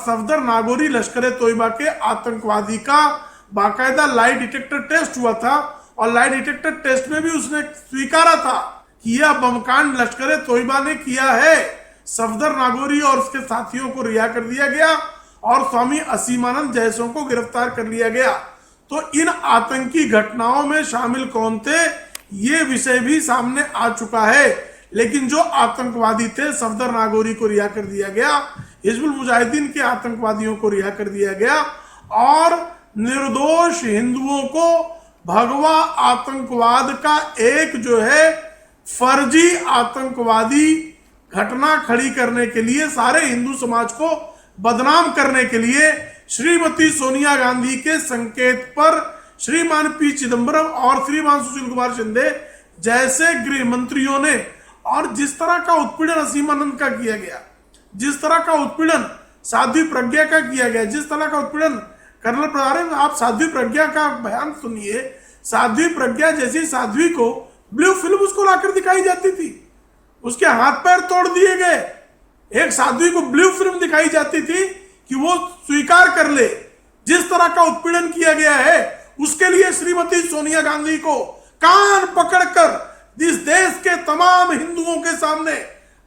सफदर नागोरी लश्कर तोयबा के आतंकवादी का बाकायदा लाई डिटेक्टर टेस्ट हुआ था और लाई डिटेक्टर टेस्ट में भी उसने स्वीकारा था कि यह बमकांड लश्कर तोयबा ने किया है। सफदर नागोरी और उसके साथियों को रिहा कर दिया गया और स्वामी असीमानंद जैसों को गिरफ्तार कर लिया गया। तो इन आतंकी घटनाओं में शामिल कौन थे ये विषय भी सामने आ चुका है, लेकिन जो आतंकवादी थे सफदर नागोरी को रिहा कर दिया गया, हिजबुल मुजाहिदीन के आतंकवादियों को रिहा कर दिया गया और निर्दोष हिंदुओं को भगवा आतंकवाद का एक जो है फर्जी आतंकवादी घटना खड़ी करने के लिए, सारे हिंदू समाज को बदनाम करने के लिए श्रीमती सोनिया गांधी के संकेत पर श्रीमान पी चिदंबरम और श्रीमान सुशील कुमार शिंदे जैसे गृह मंत्रियों ने, और जिस तरह का उत्पीड़न असीमानंद का किया गया, जिस तरह का उत्पीड़न साध्वी प्रज्ञा का किया गया, जिस तरह का उत्पीड़न कर्नल प्रधान, आप साध्वी प्रज्ञा का बयान सुनिए। साध्वी प्रज्ञा जैसी साध्वी को ब्लू फिल्म उसको लाकर दिखाई जाती थी, उसके हाथ पैर तोड़ दिए गए। एक साध्वी को ब्लू फिल्म दिखाई जाती थी कि वो स्वीकार कर ले। जिस तरह का उत्पीड़न किया गया है उसके लिए श्रीमती सोनिया गांधी को कान पकड़कर इस देश के तमाम हिंदुओं के सामने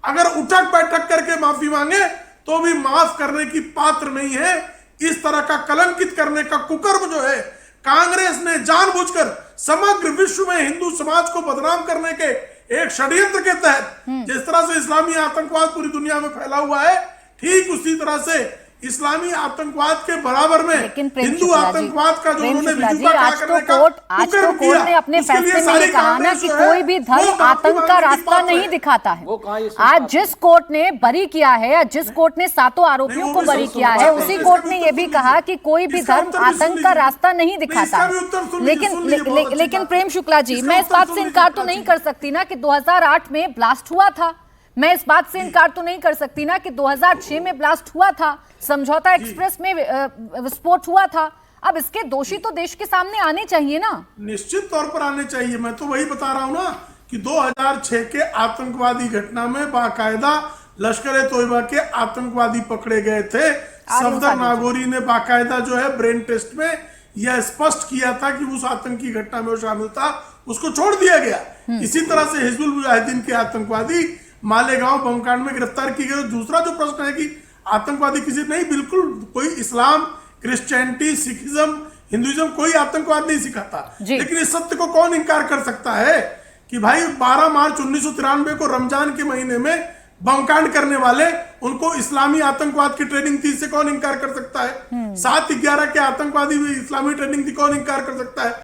अगर उठक बैठक करके माफी मांगे तो भी माफ करने की पात्र नहीं है। इस तरह का कलंकित करने का कुकर्म जो है कांग्रेस ने जानबूझकर समग्र विश्व में हिंदू समाज को बदनाम करने के एक षड्यंत्र के तहत जिस तरह से इस्लामी आतंकवाद पूरी दुनिया में फैला हुआ है, ठीक उसी तरह से इस्लामी आतंकवाद के बराबर में हिंदू आतंकवाद का जो उन्होंने आज तो कोर्ट ने अपने फैसले में ये कहा ना कि कोई भी धर्म आतंक का रास्ता नहीं दिखाता है। आज जिस कोर्ट ने बरी किया है या जिस कोर्ट ने 7 आरोपियों को बरी किया है, उसी कोर्ट ने ये भी कहा कि कोई भी धर्म आतंक का रास्ता नहीं दिखाता है। लेकिन प्रेम शुक्ला जी, मैं इस बात से इनकार तो नहीं कर सकती ना कि 2008 में ब्लास्ट हुआ था। मैं इस बात से इनकार तो नहीं कर सकती ना कि 2006 में ब्लास्ट हुआ था, समझौता एक्सप्रेस में विस्फोट हुआ था। अब इसके दोषी तो देश के सामने आने चाहिए ना। निश्चित तौर पर आने चाहिए। मैं तो वही बता रहा हूं ना कि 2006 के आतंकवादी घटना में बाकायदा लश्कर तोयबा के आतंकवादी पकड़े गए थे। सफदर नागोरी ने बाकायदा जो है ब्रेन टेस्ट में यह स्पष्ट किया था कि उस आतंकी घटना में वो शामिल था, उसको छोड़ दिया गया। इसी तरह से हिजबुल मुजाहिदीन के आतंकवादी मालेगांव बमकांड में गिरफ्तार किए गए। दूसरा जो प्रश्न है कि आतंकवादी किसी नहीं, बिल्कुल कोई इस्लाम, क्रिश्चियनिटी, सिखिज्म, हिंदुइज्म कोई आतंकवाद नहीं सिखाता। लेकिन इस सत्य को कौन इंकार कर सकता है कि भाई 12 मार्च 1993 को रमजान के महीने में बमकांड करने वाले, उनको इस्लामी आतंकवाद की ट्रेनिंग थी, इससे कौन इंकार कर सकता है। 7/11 के आतंकवादी भी इस्लामी ट्रेनिंग थी, कौन इंकार कर सकता है।